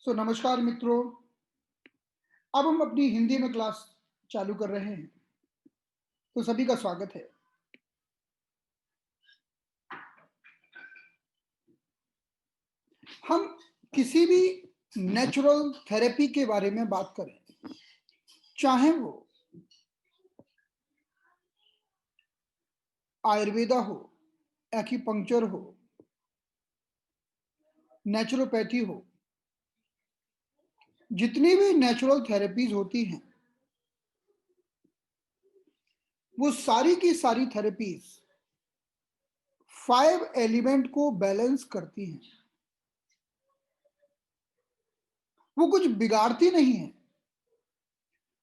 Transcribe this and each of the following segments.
नमस्कार मित्रों। अब हम अपनी हिंदी में क्लास चालू कर रहे हैं। तो सभी का स्वागत है। हम किसी भी नेचुरल थेरेपी के बारे में बात करें, चाहे वो आयुर्वेदा हो, एक्यूपंक्चर हो, नेचुरोपैथी हो, जितनी भी नेचुरल थेरेपीज होती हैं, वो सारी की सारी थेरेपीज 5 एलिमेंट को बैलेंस करती हैं। वो कुछ बिगाड़ती नहीं है,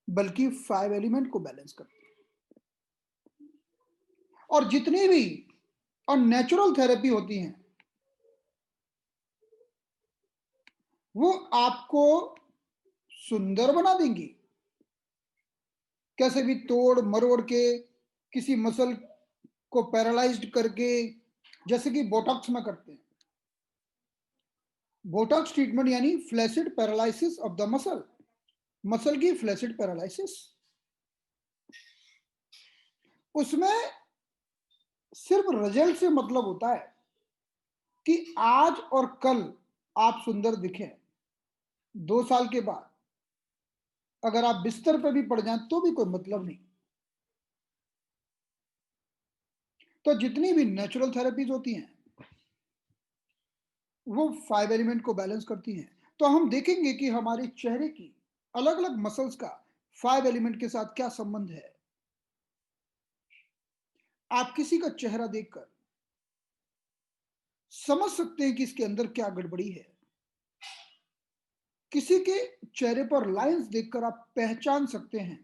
बल्कि 5 एलिमेंट को बैलेंस करती है। और जितनी भी और नेचुरल थेरेपी होती हैं, वो आपको सुंदर बना देंगी। कैसे भी तोड़ मरोड़ के, किसी मसल को पैरालाइज्ड करके, जैसे कि बोटॉक्स में करते हैं। बोटॉक्स ट्रीटमेंट यानी flaccid paralysis of the muscle, muscle की फ्लैसिड पैरालिसिस। उसमें सिर्फ रिजल्ट से मतलब होता है कि आज और कल आप सुंदर दिखें। 2 साल के बाद अगर आप बिस्तर पर भी पड़ जाएं तो भी कोई मतलब नहीं। तो जितनी भी नेचुरल थेरेपीज होती हैं, वो 5 एलिमेंट को बैलेंस करती हैं। तो हम देखेंगे कि हमारे चेहरे की अलग अलग मसल्स का 5 एलिमेंट के साथ क्या संबंध है। आप किसी का चेहरा देखकर समझ सकते हैं कि इसके अंदर क्या गड़बड़ी है। किसी के चेहरे पर लाइंस देखकर आप पहचान सकते हैं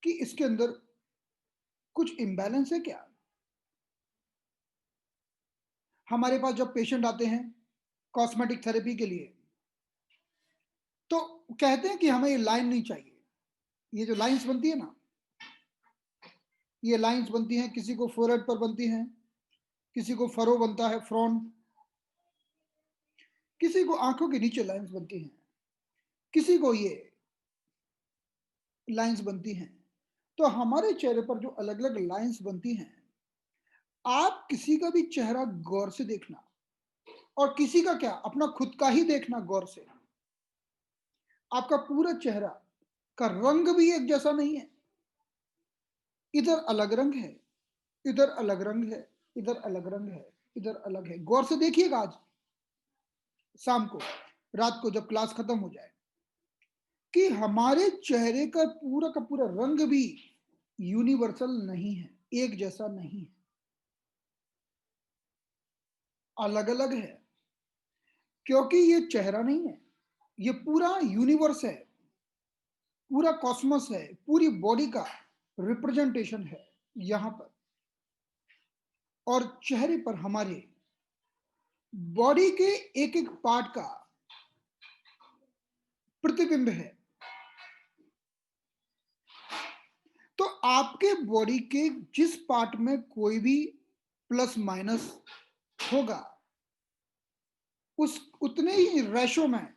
कि इसके अंदर कुछ इम्बैलेंस है क्या। हमारे पास जब पेशेंट आते हैं कॉस्मेटिक थेरेपी के लिए, तो कहते हैं कि हमें ये लाइन नहीं चाहिए। ये जो लाइंस बनती है ना, ये लाइंस बनती हैं, किसी को फोरहेड पर बनती हैं, किसी को फरो बनता है, फ्रॉन, किसी को आंखों के नीचे लाइंस बनती हैं, किसी को ये लाइंस बनती हैं। तो हमारे चेहरे पर जो अलग अलग लाइंस बनती हैं, आप किसी का भी चेहरा गौर से देखना, और किसी का क्या, अपना खुद का ही देखना गौर से। आपका पूरा चेहरा का रंग भी एक जैसा नहीं है। इधर अलग रंग है, इधर अलग रंग है, इधर अलग रंग है, इधर अलग है। गौर से देखिएगा आज शाम को, रात को जब क्लास खत्म हो जाए, कि हमारे चेहरे का पूरा रंग भी यूनिवर्सल नहीं है, एक जैसा नहीं है, अलग अलग है। क्योंकि ये चेहरा नहीं है, ये पूरा यूनिवर्स है, पूरा कॉस्मोस है, पूरी बॉडी का रिप्रेजेंटेशन है यहां पर। और चेहरे पर हमारे बॉडी के एक एक पार्ट का प्रतिबिंब है। तो आपके बॉडी के जिस पार्ट में कोई भी प्लस माइनस होगा, उस उतने ही रेशो में,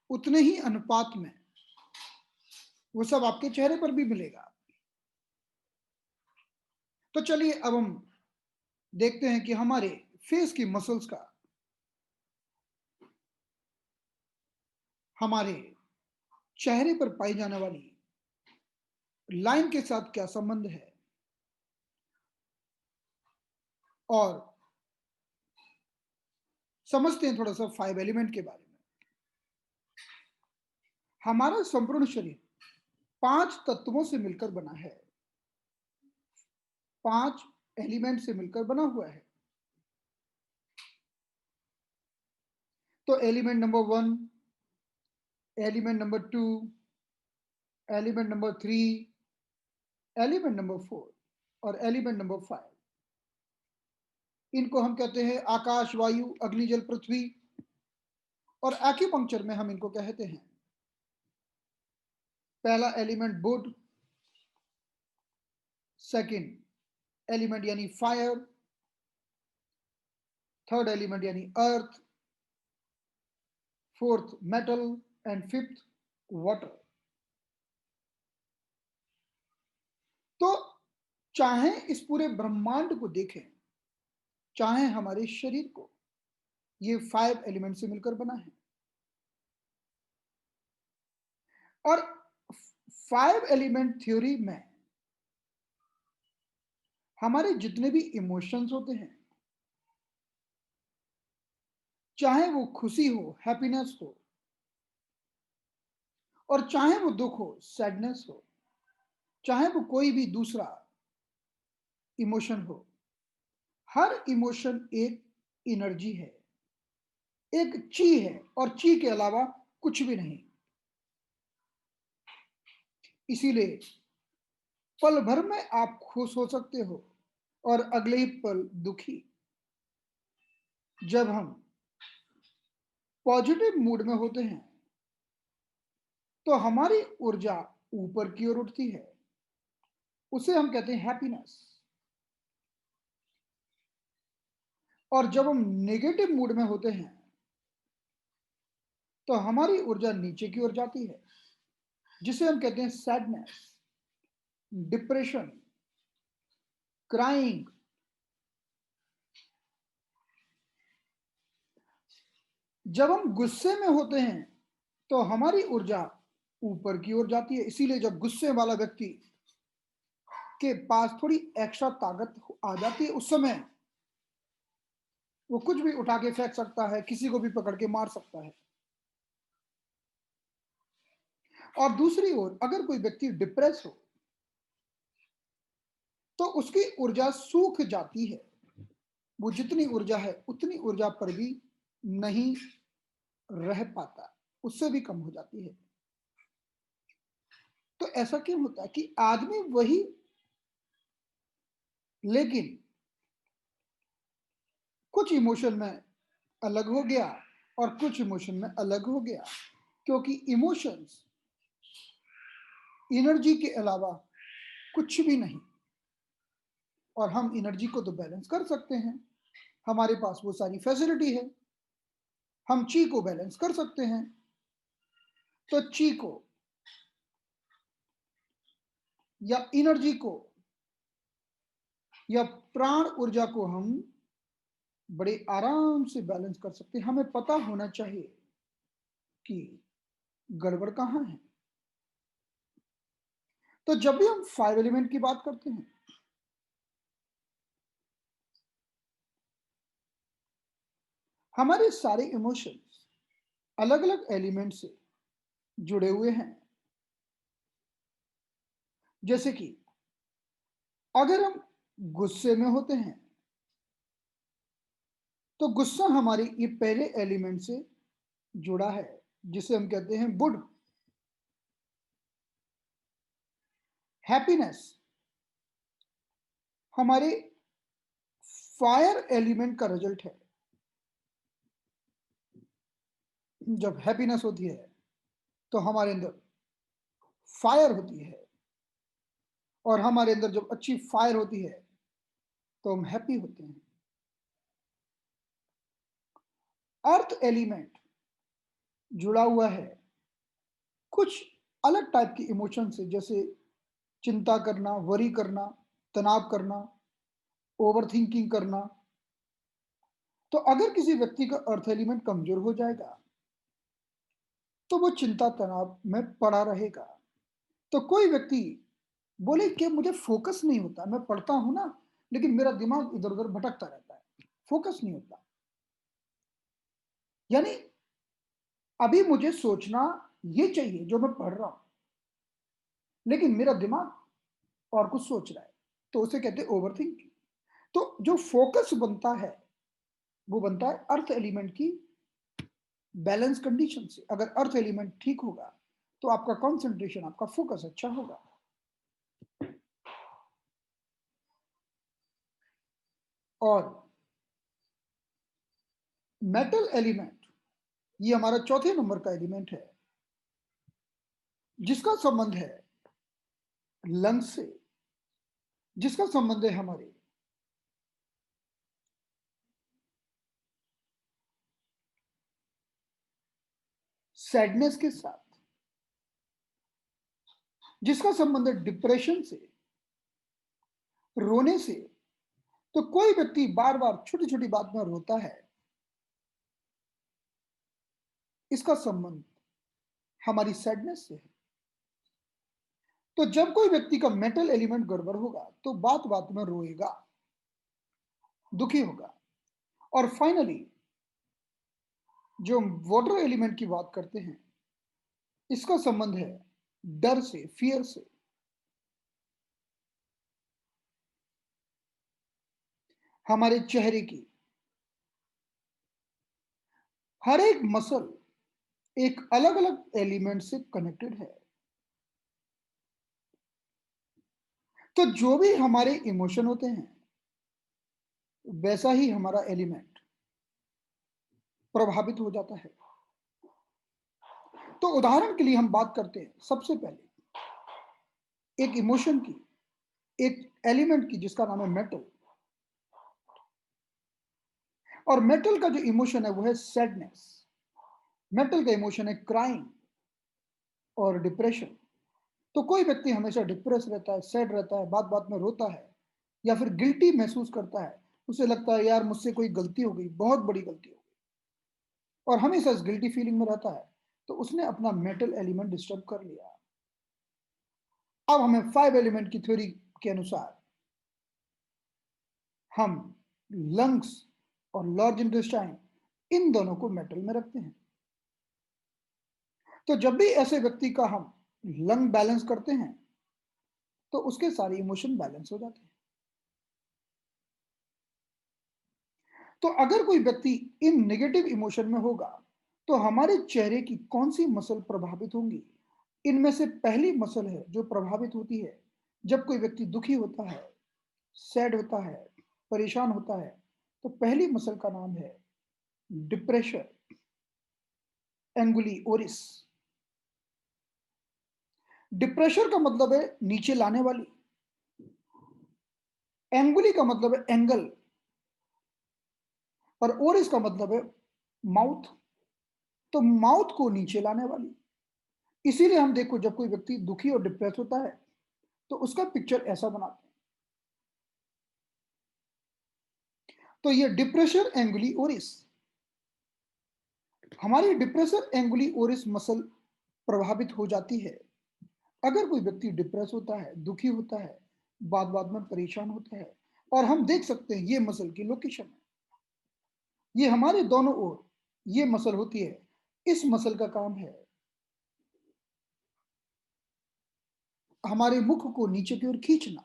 उतने ही अनुपात में वो सब आपके चेहरे पर भी मिलेगा। तो चलिए अब हम देखते हैं कि हमारे फेस की मसल्स का हमारे चेहरे पर पाई जाने वाली लाइन के साथ क्या संबंध है, और समझते हैं थोड़ा सा 5 एलिमेंट के बारे में। हमारा संपूर्ण शरीर 5 तत्वों से मिलकर बना है, 5 एलिमेंट से मिलकर बना हुआ है। तो element number 1, element number 2, element number 3, element number 4 और एलिमेंट नंबर 5, इनको हम कहते हैं आकाश, वायु, अग्नि, जल, पृथ्वी। और एक्यूपंक्चर में हम इनको कहते हैं, पहला एलिमेंट वुड, सेकंड एलिमेंट यानी फायर, थर्ड एलिमेंट यानी earth, fourth metal and fifth water. तो चाहे इस पूरे ब्रह्मांड को देखें, चाहे हमारे शरीर को, ये 5 एलिमेंट से मिलकर बना है। और 5 एलिमेंट थ्योरी में हमारे जितने भी इमोशंस होते हैं, चाहे वो खुशी हो, हैप्पीनेस हो, और चाहे वो दुख हो, सैडनेस हो, चाहे वो कोई भी दूसरा इमोशन हो, हर इमोशन एक एनर्जी है, एक ची है, और ची के अलावा कुछ भी नहीं। इसीलिए पल भर में आप खुश हो सकते हो और अगले ही पल दुखी। जब हम पॉजिटिव मूड में होते हैं तो हमारी ऊर्जा ऊपर की ओर उठती है, उसे हम कहते हैं हैप्पीनेस। और जब हम नेगेटिव मूड में होते हैं तो हमारी ऊर्जा नीचे की ओर जाती है, जिसे हम कहते हैं सैडनेस, डिप्रेशन, क्राइंग। जब हम गुस्से में होते हैं तो हमारी ऊर्जा ऊपर की ओर जाती है। इसीलिए जब गुस्से वाला व्यक्ति के पास थोड़ी एक्स्ट्रा ताकत आ जाती है, उस समय वो कुछ भी उठा के फेंक सकता है, किसी को भी पकड़ के मार सकता है। और दूसरी ओर अगर कोई व्यक्ति डिप्रेस हो तो उसकी ऊर्जा सूख जाती है, वो जितनी ऊर्जा है उतनी ऊर्जा पर भी नहीं रह पाता, उससे भी कम हो जाती है। तो ऐसा क्यों होता है कि आदमी वही, लेकिन कुछ इमोशन में अलग हो गया और कुछ इमोशन में अलग हो गया, क्योंकि इमोशंस एनर्जी के अलावा कुछ भी नहीं। और हम एनर्जी को तो बैलेंस कर सकते हैं, हमारे पास वो सारी फैसिलिटी है, हम ची को बैलेंस कर सकते हैं। तो ची को या एनर्जी को या प्राण ऊर्जा को हम बड़े आराम से बैलेंस कर सकते हैं। हमें पता होना चाहिए कि गड़बड़ कहाँ है। तो जब भी हम 5 एलिमेंट की बात करते हैं, हमारे सारे इमोशंस अलग अलग एलिमेंट से जुड़े हुए हैं। जैसे कि अगर हम गुस्से में होते हैं तो गुस्सा हमारे ये पहले एलिमेंट से जुड़ा है, जिसे हम कहते हैं बुड। हैप्पीनेस हमारे फायर एलिमेंट का रिजल्ट है। जब हैप्पीनेस होती है तो हमारे अंदर फायर होती है, और हमारे अंदर जब अच्छी फायर होती है तो हम हैप्पी होते हैं। अर्थ एलिमेंट जुड़ा हुआ है कुछ अलग टाइप की इमोशन से, जैसे चिंता करना, वरी करना, तनाव करना, ओवर थिंकिंग करना। तो अगर किसी व्यक्ति का अर्थ एलिमेंट कमजोर हो जाएगा तो वो चिंता तनाव में पड़ा रहेगा। तो कोई व्यक्ति बोले कि मुझे फोकस नहीं होता, मैं पढ़ता हूं ना, लेकिन मेरा दिमाग इधर उधर भटकता रहता है, फोकस नहीं होता। यानी अभी मुझे सोचना ये चाहिए जो मैं पढ़ रहा हूं, लेकिन मेरा दिमाग और कुछ सोच रहा है, तो उसे कहते हैं ओवर थिंकिंग। तो जो फोकस बनता है वो बनता है अर्थ एलिमेंट की बैलेंस कंडीशन से। अगर अर्थ एलिमेंट ठीक होगा तो आपका कंसंट्रेशन, आपका फोकस अच्छा होगा। और मेटल एलिमेंट ये हमारा चौथे नंबर का एलिमेंट है, जिसका संबंध है लंग्स से, जिसका संबंध है हमारे सैडनेस के साथ, जिसका संबंध है डिप्रेशन से, रोने से। तो कोई व्यक्ति बार बार छोटी छोटी बात में रोता है, इसका संबंध हमारी सैडनेस से है। तो जब कोई व्यक्ति का मेटल एलिमेंट गड़बड़ होगा तो बात बात में रोएगा, दुखी होगा। और फाइनली जो वाटर एलिमेंट की बात करते हैं, इसका संबंध है डर से, फियर से। हमारे चेहरे की हर एक मसल एक अलग अलग एलिमेंट से कनेक्टेड है। तो जो भी हमारे इमोशन होते हैं, वैसा ही हमारा एलिमेंट प्रभावित हो जाता है। तो उदाहरण के लिए हम बात करते हैं सबसे पहले एक इमोशन की, एक एलिमेंट की, जिसका नाम है मेटल। और मेटल का जो इमोशन है वो है सैडनेस। मेटल का इमोशन है क्राइम और डिप्रेशन। तो कोई व्यक्ति हमेशा डिप्रेस रहता है, सैड रहता है, बात बात में रोता है, या फिर गिल्टी महसूस करता है, उसे लगता है यार मुझसे कोई गलती हो गई, बहुत बड़ी गलती हो गई, और हमेशा इस गिल्टी फीलिंग में रहता है, तो उसने अपना मेटल एलिमेंट डिस्टर्ब कर लिया। अब हमें 5 एलिमेंट की थ्योरी के अनुसार हम लंग्स और लार्ज इंटेस्टाइन, इन दोनों को मेटल में रखते हैं। तो जब भी ऐसे व्यक्ति का हम लंग बैलेंस करते हैं, तो उसके सारे इमोशन बैलेंस हो जाते हैं। तो अगर कोई व्यक्ति इन नेगेटिव इमोशन में होगा, तो हमारे चेहरे की कौन सी मसल प्रभावित होंगी? इनमें से पहली मसल है जो प्रभावित होती है जब कोई व्यक्ति दुखी होता है, सैड होता है, परेशान होता है। तो पहली मसल का नाम है डिप्रेशर एंगुली ओरिस। डिप्रेशर का मतलब है नीचे लाने वाली, एंगुली का मतलब है एंगल, और ओरिस का मतलब है माउथ। तो माउथ को नीचे लाने वाली। इसीलिए हम देखो जब कोई व्यक्ति दुखी और डिप्रेस होता है, तो उसका पिक्चर ऐसा बनाते हैं। तो ये डिप्रेशर एंगुली ओरिस, हमारी डिप्रेशर एंगुली ओरिस मसल प्रभावित हो जाती है अगर कोई व्यक्ति डिप्रेस होता है, दुखी होता है, बात बात में परेशान होता है। और हम देख सकते हैं ये मसल की लोकेशन है, ये हमारे दोनों ओर ये मसल होती है। इस मसल का काम है हमारे मुख को नीचे की ओर खींचना।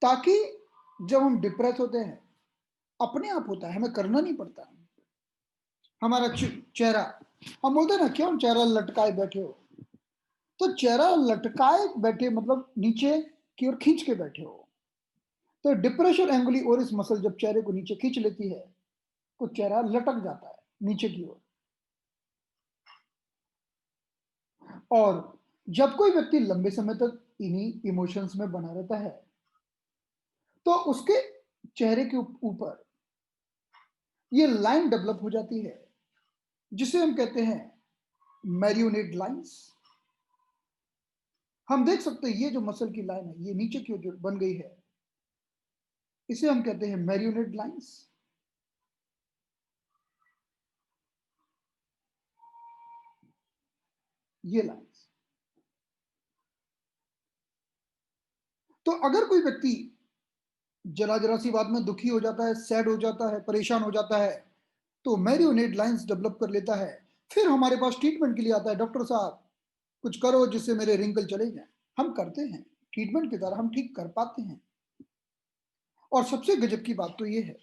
ताकि जब हम डिप्रेस होते हैं, अपने आप होता है, हमें करना नहीं पड़ता। हमारा चेहरा, हम बोलते हैं ना क्यों चेहरा लटकाए बैठे हो, तो चेहरा लटकाए बैठे मतलब नीचे की ओर खींच के बैठे हो। तो डिप्रेशन एंगुली ओरिस मसल जब चेहरे को नीचे खींच लेती है, तो चेहरा लटक जाता है नीचे की ओर। और जब कोई व्यक्ति लंबे समय तक इन्हीं इमोशंस में बना रहता है, तो उसके चेहरे के ऊपर ये लाइन डेवलप हो जाती है, जिसे हम कहते हैं मैरियोनेट लाइंस। हम देख सकते हैं ये जो मसल की लाइन है, ये नीचे की ओर जो बन गई है, इसे हम कहते हैं मैरियोनेट लाइंस। ये लाइंस। तो अगर कोई व्यक्ति जरा जरा सी बात में दुखी हो जाता है, सैड हो जाता है, परेशान हो जाता है, तो मैरियोनेट लाइंस डेवलप कर लेता है। फिर हमारे पास ट्रीटमेंट के लिए आता है, डॉक्टर साहब कुछ करो जिससे मेरे रिंकल चले जाएं। हम करते हैं ट्रीटमेंट के द्वारा, हम ठीक कर पाते हैं। और सबसे गजब की बात तो ये है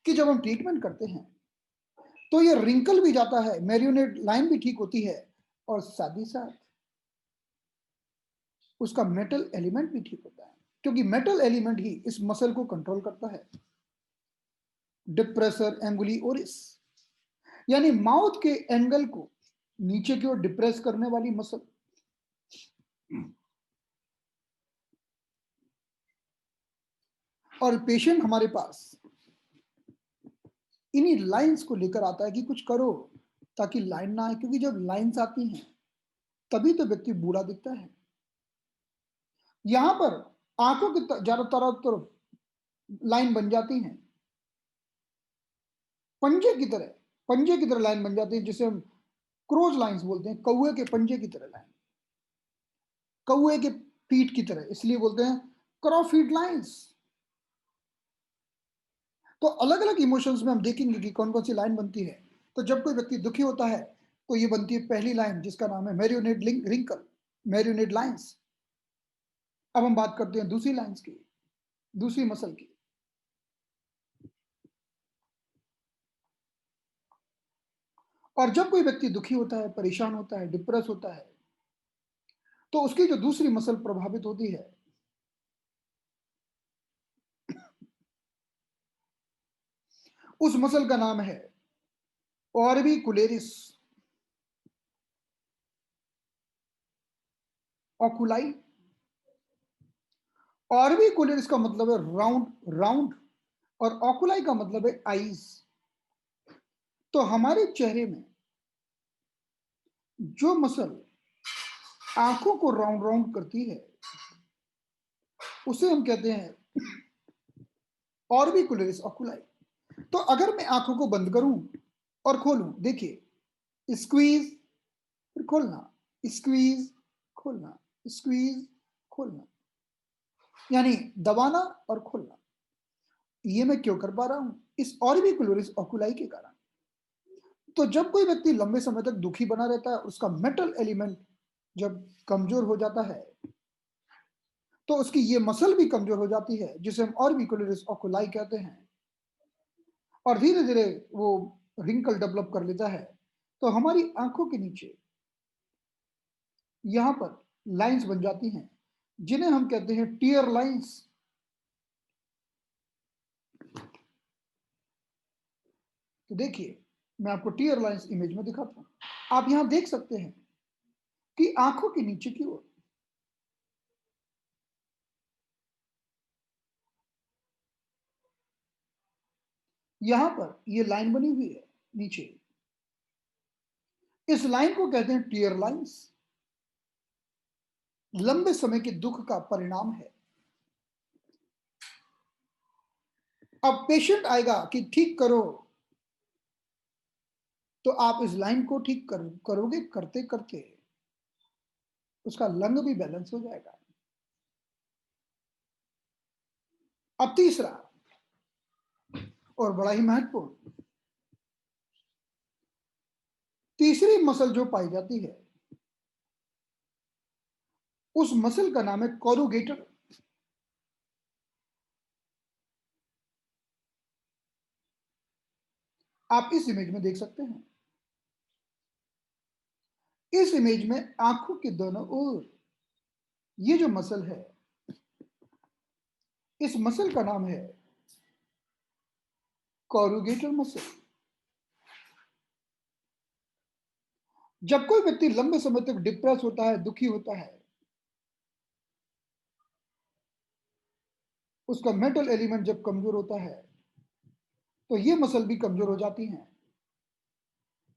कि जब हम ट्रीटमेंट करते हैं, तो ये रिंकल भी जाता है, मैरियोनेट लाइन भी ठीक होती है, और साथ ही साथ उसका मेटल एलिमेंट भी ठीक होता है, क्योंकि मेटल एलिमेंट ही इस मसल को कंट्रोल करता है, डिप्रेसर एंगुली ओरिस, यानी माउथ के एंगल को नीचे की ओर डिप्रेस करने वाली मसल। और पेशेंट हमारे पास इन्हीं लाइंस को लेकर आता है कि कुछ करो ताकि लाइन ना आए, क्योंकि जब लाइंस आती हैं तभी तो व्यक्ति बूढ़ा दिखता है। यहां पर आंखों की चारों तरफ लाइन बन जाती हैं, पंजे की तरह, पंजे की तरह लाइन बन जाती है, जिसे हम क्रोज लाइंस बोलते हैं, कौए के पंजे की तरह लाइन, कौए के फीट की तरह, इसलिए बोलते हैं क्रॉ फीट लाइंस। तो अलग अलग इमोशंस में हम देखेंगे कि कौन कौन सी लाइन बनती है। तो जब कोई व्यक्ति दुखी होता है तो ये बनती है पहली लाइन, जिसका नाम है मैरियोनेट रिंकल, मैरियोनेट लाइंस। अब हम बात करते हैं दूसरी लाइंस की, दूसरी मसल की। और जब कोई व्यक्ति दुखी होता है, परेशान होता है, डिप्रेस होता है, तो उसकी जो दूसरी मसल प्रभावित होती है, उस मसल का नाम है ऑर्बिकुलेरिस ऑकुलाई। ऑर्बिकुलेरिस का मतलब है राउंड, राउंड, और ऑकुलाई का मतलब है आईज। तो हमारे चेहरे में जो मसल आंखों को राउंड राउंड करती है, उसे हम कहते हैं ऑर्बिकुलरिस ऑकुलाई। तो अगर मैं आंखों को बंद करूं और खोलूं, देखिए, स्क्वीज, फिर खोलना, स्क्वीज, खोलना, स्क्वीज, खोलना, यानी दबाना और खोलना। ये मैं क्यों कर पा रहा हूं? इस ऑर्बिकुलरिस ऑकुलाई के कारण। तो जब कोई व्यक्ति लंबे समय तक दुखी बना रहता है, उसका मेटल एलिमेंट जब कमजोर हो जाता है, तो उसकी ये मसल भी कमजोर हो जाती है, जिसे हम ऑर्बिकुलरिस ऑकुलाई कहते हैं, और धीरे धीरे वो रिंकल डेवलप कर लेता है। तो हमारी आंखों के नीचे यहां पर लाइंस बन जाती हैं, जिन्हें हम कहते हैं टीयर लाइंस। तो देखिए, मैं आपको टीयर लाइंस इमेज में दिखाता हूं। आप यहां देख सकते हैं कि आंखों के नीचे की ओर यहां पर ये लाइन बनी हुई है नीचे, इस लाइन को कहते हैं टीयर लाइंस। लंबे समय के दुख का परिणाम है। अब पेशेंट आएगा कि ठीक करो, तो आप इस लाइन को ठीक करोगे, करते करते उसका लंग भी बैलेंस हो जाएगा। अब तीसरा और बड़ा ही महत्वपूर्ण, तीसरी मसल जो पाई जाती है, उस मसल का नाम है कोरुगेटर। आप इस इमेज में देख सकते हैं। इस इमेज में आंखों के दोनों ओर ये जो मसल है, इस मसल का नाम है कोरुगेटर मसल। जब कोई व्यक्ति लंबे समय तक डिप्रेस होता है, दुखी होता है, उसका मेटल एलिमेंट जब कमजोर होता है, तो ये मसल भी कमजोर हो जाती हैं,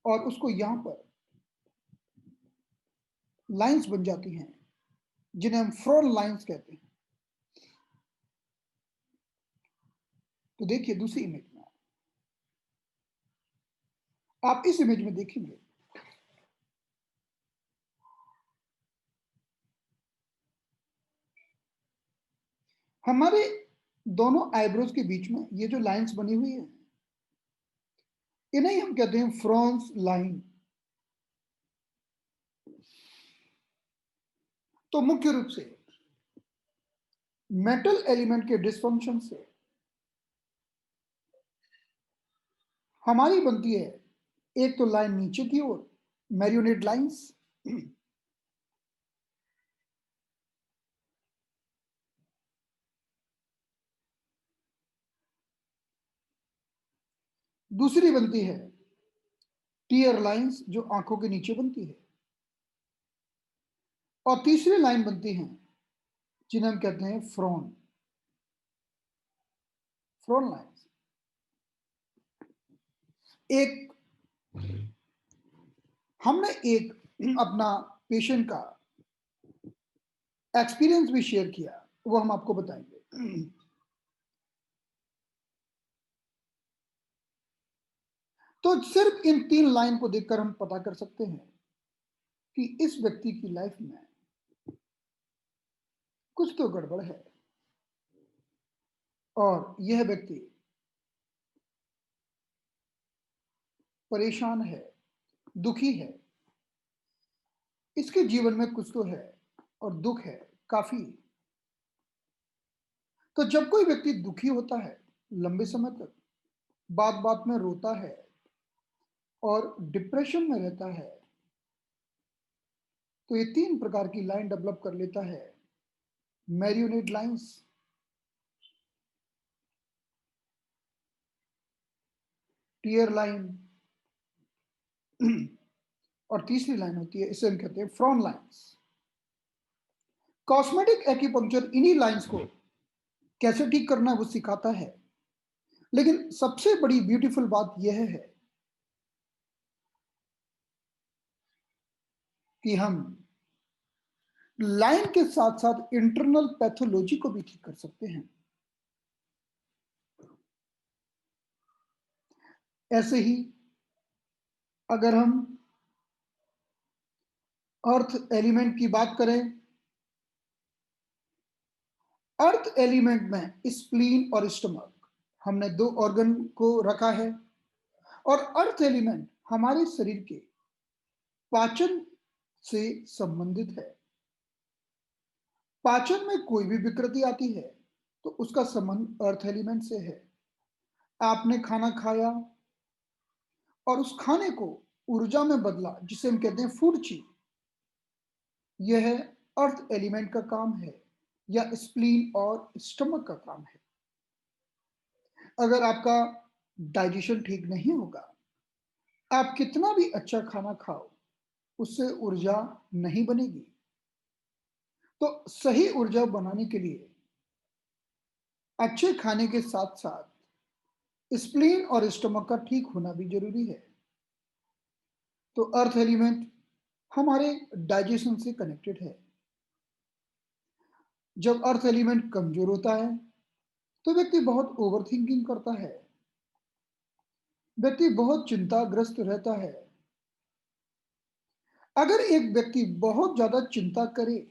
और उसको यहां पर लाइंस बन जाती हैं, जिन्हें हम फ्रोन लाइंस कहते हैं। तो देखिए दूसरी इमेज में, आप इस इमेज में देखेंगे, हमारे दोनों आईब्रोज के बीच में ये जो लाइंस बनी हुई है, इन्हें हम कहते हैं फ्रॉन्स लाइन। तो मुख्य रूप से मेटल एलिमेंट के डिसफंक्शन से हमारी बनती है एक तो लाइन नीचे की ओर, मैरियोनेट लाइंस, दूसरी बनती है टीयर लाइंस, जो आंखों के नीचे बनती है, और तीसरी लाइन बनती है जिन्हें हम कहते हैं फ्रॉन। Front lines. एक हमने एक अपना पेशेंट का एक्सपीरियंस भी शेयर किया, वो हम आपको बताएंगे। तो सिर्फ इन 3 लाइन को देखकर हम पता कर सकते हैं कि इस व्यक्ति की लाइफ में कुछ तो गड़बड़ है और यह व्यक्ति परेशान है, दुखी है, इसके जीवन में कुछ तो है और दुख है काफ़ी। तो जब कोई व्यक्ति दुखी होता है लंबे समय तक, बात-बात में रोता है और डिप्रेशन में रहता है, तो ये 3 प्रकार की लाइन डेवलप कर लेता है। मैरियोनेट लाइन्स, टीयर लाइन और तीसरी लाइन होती है, इसे हम कहते हैं फ्रॉन लाइन्स। कॉस्मेटिक एक्यूपंक्चर इन्हीं लाइन्स को कैसे ठीक करना है वो सिखाता है। लेकिन सबसे बड़ी ब्यूटीफुल बात यह है कि हम लाइन के साथ-साथ इंटरनल पैथोलॉजी को भी ठीक कर सकते हैं। ऐसे ही अगर हम अर्थ एलिमेंट की बात करें, अर्थ एलिमेंट में स्प्लीन और स्टमक, हमने 2 ऑर्गन को रखा है और अर्थ एलिमेंट हमारे शरीर के पाचन से संबंधित है। पाचन में कोई भी विकृति आती है, तो उसका संबंध अर्थ एलिमेंट से है। आपने खाना खाया और उस खाने को ऊर्जा में बदला, जिसे हम कहते हैं फूड ची, यह अर्थ एलिमेंट का काम है या स्प्लीन और स्टमक का काम है। अगर आपका डाइजेशन ठीक नहीं होगा, आप कितना भी अच्छा खाना खाओ, उससे ऊर्जा नहीं बनेगी। तो सही ऊर्जा बनाने के लिए अच्छे खाने के साथ-साथ स्प्लीन और स्टमक का ठीक होना भी ज़रूरी है। तो अर्थ एलिमेंट हमारे डाइजेशन से कनेक्टेड है। जब अर्थ एलिमेंट कमज़ोर होता है, तो व्यक्ति बहुत ओवरथिंकिंग करता है, व्यक्ति बहुत चिंताग्रस्त रहता है। अगर एक व्यक्ति बहुत ज़्यादा चिंता करे,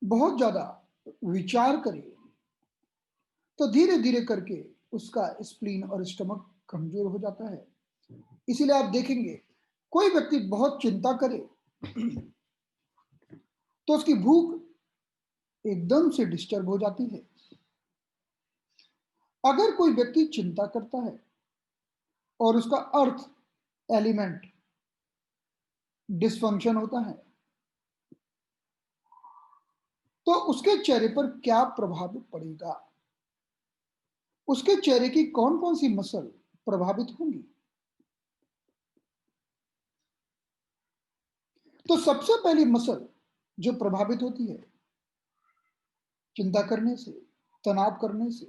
बहुत ज़्यादा विचार करे, तो धीरे-धीरे करके उसका स्प्लीन और स्टमक कमज़ोर हो जाता है। इसीलिए आप देखेंगे, कोई व्यक्ति बहुत चिंता करे, तो उसकी भूख एकदम से डिस्टर्ब हो जाती है। अगर कोई व्यक्ति चिंता करता है और उसका अर्थ एलिमेंट डिसफंक्शन होता है, तो उसके चेहरे पर क्या प्रभाव पड़ेगा? उसके चेहरे की कौन-कौन सी मसल प्रभावित होंगी? तो सबसे पहली मसल जो प्रभावित होती है, चिंता करने से, तनाव करने से,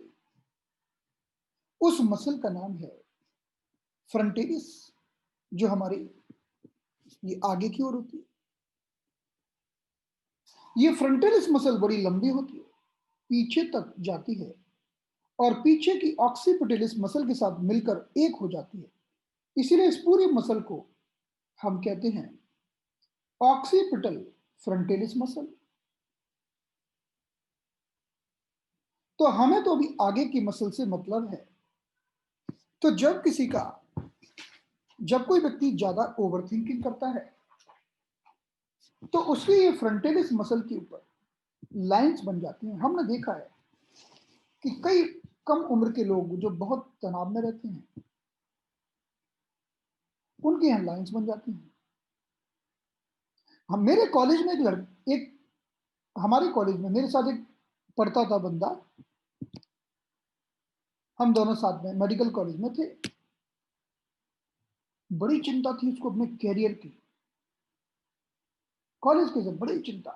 उस मसल का नाम है फ्रंटिलिस, जो हमारी ये आगे की ओर होती है। ये फ्रंटिलिस मसल बड़ी लंबी होती है, पीछे तक जाती है और पीछे की ऑक्सीपिटलिस मसल के साथ मिलकर एक हो जाती है। इसीलिए इस पूरी मसल को हम कहते हैं ऑक्सीपिटल फ्रंटिलिस मसल। तो हमें तो अभी आगे की मसल से मतलब है। तो जब कोई व्यक्ति ज्यादा ओवरथिंकिंग करता है, तो उसके ये फ्रंटिलिस मसल के ऊपर लाइंस बन जाती हैं। हमने देखा है कि कई कम उम्र के लोग जो बहुत तनाव में रहते हैं, उनके यहाँ लाइंस बन जाती हैं। हम मेरे कॉलेज में एक हमारे कॉलेज में मेरे साथ एक पढ़ता था बंदा, हम दोनों साथ में मेडिकल कॉलेज में थे। बड़ी चिंता थी उसको अपने करियर की, कॉलेज के सब बड़ी चिंता,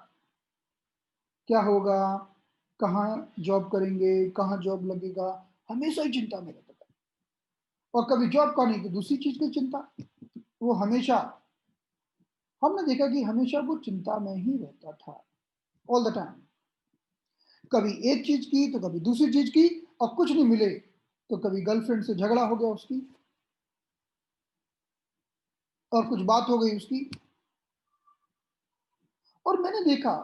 क्या होगा, कहाँ जॉब करेंगे, कहाँ जॉब लगेगा, हमेशा ही चिंता में रहता था। और कभी जॉब का नहीं तो दूसरी चीज़ की चिंता, वो हमेशा हमने देखा कि हमेशा वो चिंता में ही रहता था, ऑल द टाइम। कभी एक चीज़ की, तो कभी दूसरी चीज़ की और कुछ नहीं मिले, तो कभी गर्लफ्रेंड से झगड़ा हो गया उसकी और कुछ बात हो गई उसकी। और मैंने देखा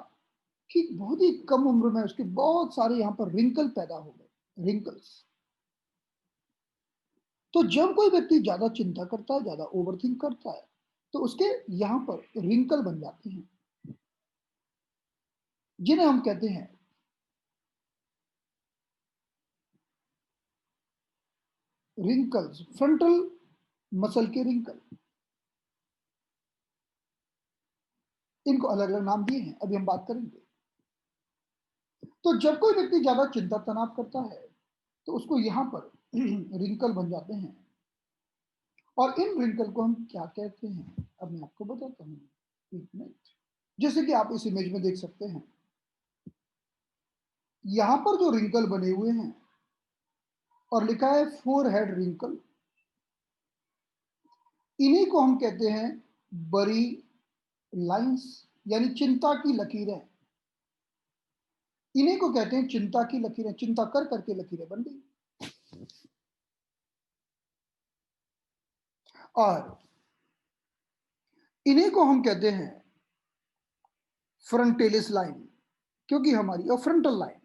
कि बहुत ही कम उम्र में उसके बहुत सारे यहाँ पर रिंकल पैदा हो गए, रिंकल्स। तो जब कोई व्यक्ति ज़्यादा चिंता करता है, ज़्यादा ओवरथिंक करता है, तो उसके यहाँ पर रिंकल बन जाते हैं, जिन्हें हम कहते हैं रिंकल्स, फ्रंटल मसल के रिंकल। इनको अलग-अलग नाम दिए हैं, अभी हम बात करेंगे। तो जब कोई व्यक्ति ज़्यादा चिंता तनाव करता है, तो उसको यहाँ पर रिंकल बन जाते हैं और इन रिंकल को हम क्या कहते हैं, अब मैं आपको बताता हूँ। 1 मिनट। जैसे कि आप इस इमेज में देख सकते हैं, यहाँ पर जो रिंकल बने हुए हैं और लिखा है फोरहेड रिंकल, इन्हीं को हम कहते हैं बरी लाइन्स, यानी चिंता की लकीरें। इन्हीं को कहते हैं चिंता की लकीरें, चिंता कर करके लकीरें बन गई। और इन्हीं को हम कहते हैं फ्रंटेलिस लाइन, क्योंकि हमारी और फ्रंटल लाइन,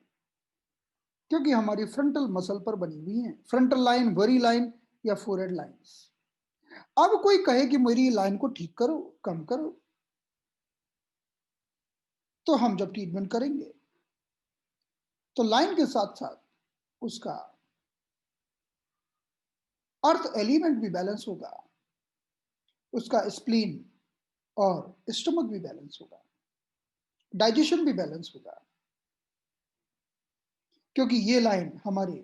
क्योंकि हमारी फ्रंटल मसल पर बनी हुई है। फ्रंटल लाइन, बरी लाइन या फोरहेड लाइन्स। अब कोई कहे कि मेरी लाइन को ठीक करो, कम करो, तो हम जब ट्रीटमेंट करेंगे तो लाइन के साथ साथ उसका अर्थ एलिमेंट भी बैलेंस होगा, उसका स्प्लीन और स्टमक भी बैलेंस होगा, डाइजेशन भी बैलेंस होगा, क्योंकि ये लाइन हमारे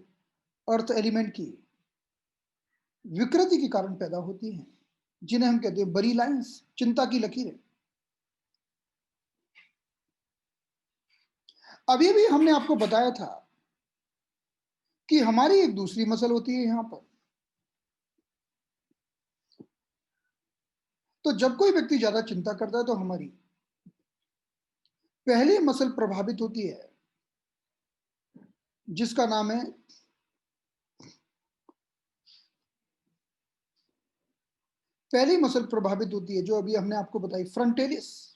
अर्थ एलिमेंट की विकृति के कारण पैदा होती हैं, जिन्हें हम कहते हैं बरी लाइंस, चिंता की लकीरें। अभी भी हमने आपको बताया था कि हमारी एक दूसरी मसल होती है यहाँ पर। तो जब कोई व्यक्ति ज्यादा चिंता करता है तो हमारी पहली मसल प्रभावित होती है, जिसका नाम है पहली मसल प्रभावित होती है जो अभी हमने आपको बताई, फ्रंटेलिस।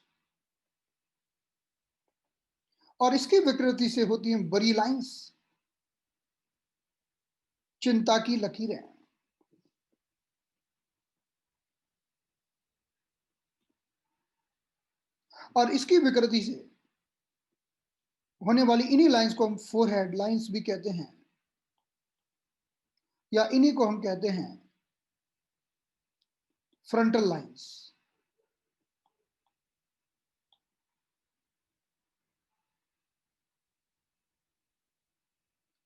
और इसकी विकृति से होती हैं बरी लाइंस, चिंता की लकीरें। और इसकी विकृति से होने वाली इन्हीं लाइंस को हम फोरहेड लाइंस भी कहते हैं, या इन्हीं को हम कहते हैं फ्रंटल लाइंस।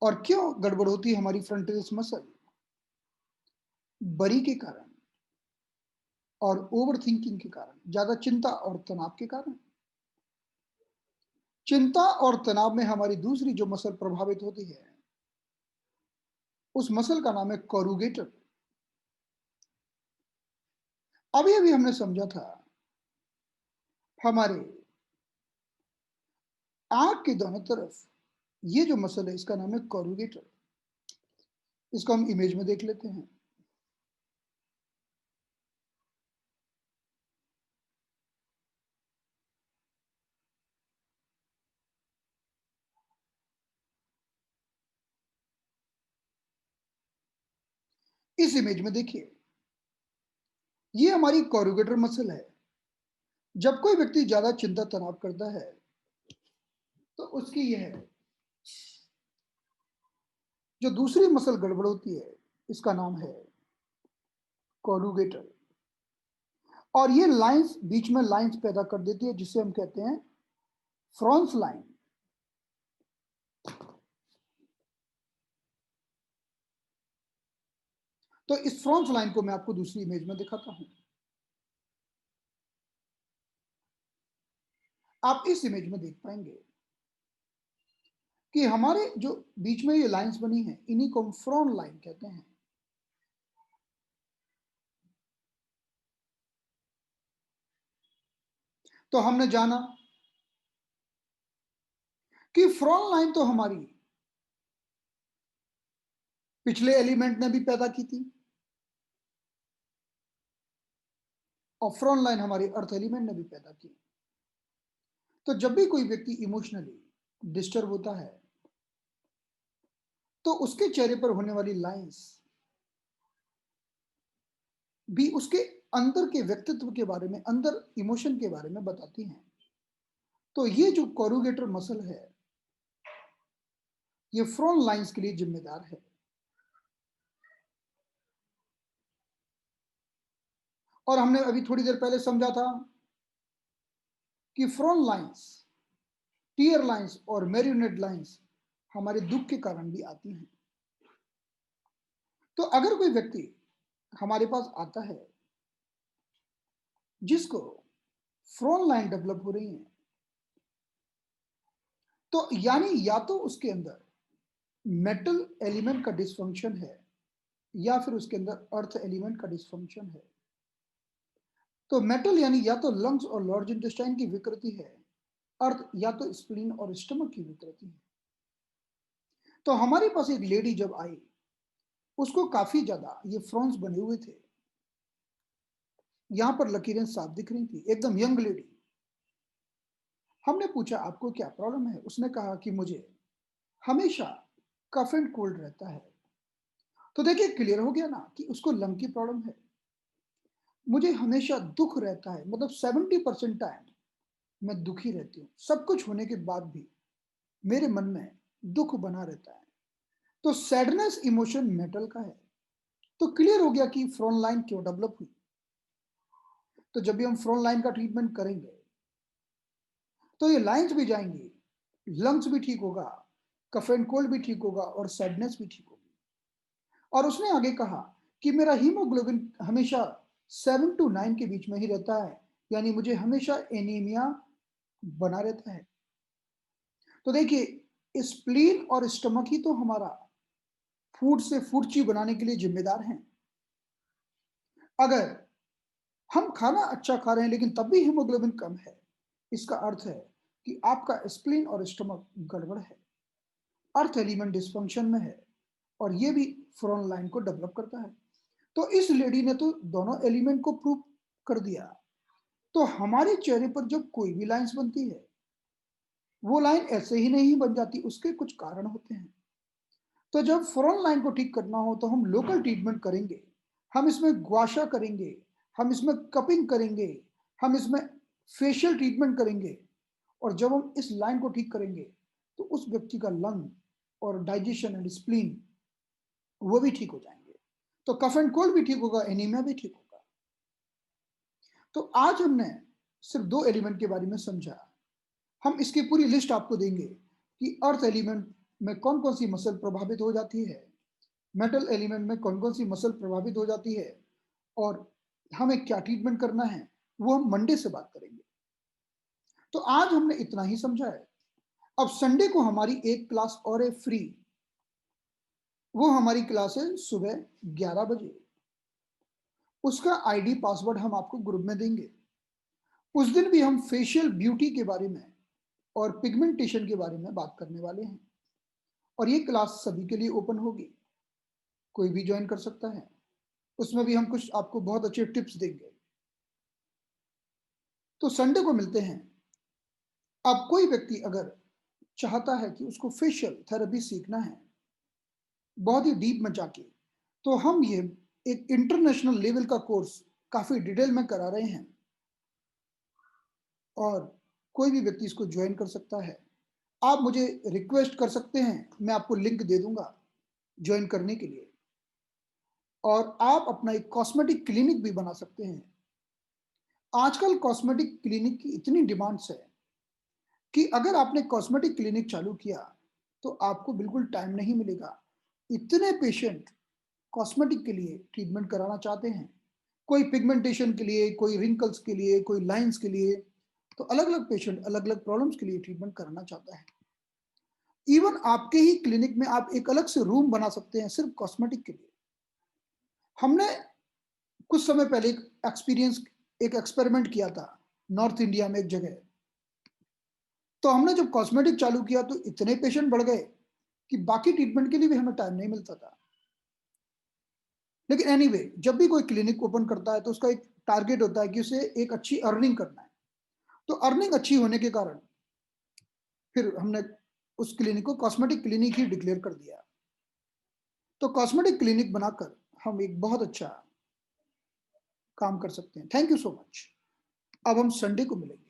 और क्यों गड़बड़ होती है हमारी फ्रंटिलिस मसल? बरी के कारण और ओवर थिंकिंग के कारण, ज्यादा चिंता और तनाव के कारण। चिंता और तनाव में हमारी दूसरी जो मसल प्रभावित होती है, उस मसल का नाम है कोरुगेटर। अभी अभी हमने समझा था हमारे आंख के दोनों तरफ ये जो मसल है इसका नाम है कोरुगेटर। इसको हम इमेज में देख लेते हैं। इस इमेज में देखिए, ये हमारी कोरुगेटर मसल है। जब कोई व्यक्ति ज्यादा चिंता तनाव करता है तो उसकी यह जो दूसरी मसल गड़बड़ होती है, इसका नाम है कोरुगेटर। और ये लाइंस बीच में लाइंस पैदा कर देती है, जिसे हम कहते हैं फ्रॉन्स लाइन। तो इस फ्रॉन्स लाइन को मैं आपको दूसरी इमेज में दिखाता हूं। आप इस इमेज में देख पाएंगे कि हमारे जो बीच में ये लाइंस बनी हैं, इन्हीं को हम फ्रॉन लाइन कहते हैं। तो हमने जाना कि फ्रॉन लाइन तो हमारी पिछले एलिमेंट ने भी पैदा की थी और फ्रॉन लाइन हमारी अर्थ एलिमेंट ने भी पैदा की। तो जब भी कोई व्यक्ति इमोशनली डिस्टर्ब होता है, तो उसके चेहरे पर होने वाली लाइंस भी उसके अंदर के व्यक्तित्व के बारे में, अंदर इमोशन के बारे में बताती हैं। तो ये जो कोरुगेटर मसल है, ये फ्रॉन लाइंस के लिए जिम्मेदार है। और हमने अभी थोड़ी देर पहले समझा था कि फ्रॉन लाइंस, टीयर लाइंस और मेरियोनेट लाइंस हमारे दुख के कारण भी आती हैं। तो अगर कोई व्यक्ति हमारे पास आता है जिसको फ्रॉन लाइन डेवलप हो रही है, तो यानी या तो उसके अंदर मेटल एलिमेंट का डिसफंक्शन है या फिर उसके अंदर अर्थ एलिमेंट का डिसफंक्शन है। तो मेटल यानी या तो लंग्स और लार्ज इंटेस्टाइन की विकृति है, अर्थ या तो स्प्लीन और स्टमक की विकृति है। तो हमारे पास एक लेडी जब आई, उसको काफी ज्यादा ये फ्रॉन्स बने हुए थे, यहां पर लकीरें साफ दिख रही थी, एकदम यंग लेडी। हमने पूछा आपको क्या प्रॉब्लम है? उसने कहा कि मुझे हमेशा कफ एंड कोल्ड रहता है। तो देखिए क्लियर हो गया ना कि उसको लंग की प्रॉब्लम है। मुझे हमेशा दुख रहता है, मतलब 70% टाइम मैं दुखी रहती हूँ, सब कुछ होने के बाद भी मेरे मन में दुख बना रहता है। तो सैडनेस इमोशन मेटल का है। तो क्लियर हो गया कि फ्रॉन लाइन क्यों डेवलप हुई। तो जब भी हम फ्रॉन लाइन का ट्रीटमेंट करेंगे, तो ये लाइंस भी जाएंगी, लंग्स भी ठीक होगा, कफ एंड कोल्ड भी ठीक होगा और सैडनेस भी ठीक होगी। और उसने आगे कहा कि मेरा हीमोग्लोबिन हमेशा 7 to 9 के बीच में ही रहता है, यानी मुझे हमेशा एनीमिया बना रहता है। तो देखिए स्प्लीन और स्टमक ही तो हमारा फूड से फूड बनाने के लिए जिम्मेदार हैं। अगर हम खाना अच्छा खा रहे हैं लेकिन तब भी हीमोग्लोबिन कम है, इसका अर्थ है कि आपका स्प्लीन और स्टमक गड़बड़ है, अर्थ एलिमेंट डिस्फंक्शन में है और ये भी फ्रॉन लाइन को डेवलप करता है। तो इस लेडी ने तो दोनों एलिमेंट को प्रूव कर दिया। तो हमारे चेहरे पर जब कोई भी लाइंस बनती है, वो लाइन ऐसे ही नहीं बन जाती, उसके कुछ कारण होते हैं। तो जब फ्रॉन लाइन को ठीक करना हो तो हम लोकल ट्रीटमेंट करेंगे, हम इसमें ग्वाशा करेंगे, हम इसमें कपिंग करेंगे, हम इसमें फेशियल ट्रीटमेंट करेंगे। और जब हम इस लाइन को ठीक करेंगे तो उस व्यक्ति का लंग और डाइजेशन एंड स्प्लीन वो भी ठीक हो जाएंगे। तो कफ एंड कोल्ड भी ठीक होगा, एनीमिया भी ठीक होगा। तो आज हमने सिर्फ 2 एलिमेंट के बारे में समझा। हम इसकी पूरी लिस्ट आपको देंगे कि अर्थ एलिमेंट में कौन कौन सी मसल प्रभावित हो जाती है, मेटल एलिमेंट में कौन कौन सी मसल प्रभावित हो जाती है और हमें क्या ट्रीटमेंट करना है, वो हम मंडे से बात करेंगे। तो आज हमने इतना ही समझा है। अब संडे को हमारी एक क्लास और है फ्री, वो हमारी क्लास है सुबह 11 बजे। उसका आईडी पासवर्ड हम आपको ग्रुप में देंगे। उस दिन भी हम फेशियल ब्यूटी के बारे में और पिगमेंटेशन के बारे में बात करने वाले हैं और ये क्लास सभी के लिए ओपन होगी, कोई भी ज्वाइन कर सकता है। उसमें भी हम कुछ आपको बहुत अच्छे टिप्स देंगे। तो संडे को मिलते हैं। अब कोई व्यक्ति अगर चाहता है कि उसको फेशियल थेरेपी सीखना है बहुत ही डीप में जाके, तो हम ये एक इंटरनेशनल लेवल का कोर्स काफी डिटेल में करा रहे हैं और कोई भी व्यक्ति इसको ज्वाइन कर सकता है। आप मुझे रिक्वेस्ट कर सकते हैं, मैं आपको लिंक दे दूंगा ज्वाइन करने के लिए। और आप अपना एक कॉस्मेटिक क्लिनिक भी बना सकते हैं। आजकल कॉस्मेटिक क्लिनिक की इतनी डिमांड्स है कि अगर आपने कॉस्मेटिक क्लिनिक चालू किया तो आपको बिल्कुल टाइम नहीं मिलेगा। इतने पेशेंट कॉस्मेटिक के लिए ट्रीटमेंट कराना चाहते हैं, कोई पिगमेंटेशन के लिए, कोई रिंकल्स के लिए, कोई लाइंस के लिए। तो अलग अलग पेशेंट अलग अलग प्रॉब्लम्स के लिए ट्रीटमेंट कराना चाहता है। इवन आपके ही क्लिनिक में आप एक अलग से रूम बना सकते हैं सिर्फ कॉस्मेटिक के लिए। हमने कुछ समय पहले एक एक्सपेरिमेंट किया था नॉर्थ इंडिया में एक जगह। तो हमने जब कॉस्मेटिक चालू किया तो इतने पेशेंट बढ़ गए कि बाकी ट्रीटमेंट के लिए भी हमें टाइम नहीं मिलता था। लेकिन एनीवे जब भी कोई क्लिनिक ओपन करता है तो उसका एक टारगेट होता है कि उसे एक अच्छी अर्निंग करना है। तो अर्निंग अच्छी होने के कारण फिर हमने उस क्लिनिक को कॉस्मेटिक क्लिनिक ही डिक्लेयर कर दिया। तो कॉस्मेटिक क्लिनिक बनाकर हम एक बहुत अच्छा काम कर सकते हैं। Thank you so much. अब हम संडे को मिलेंगे।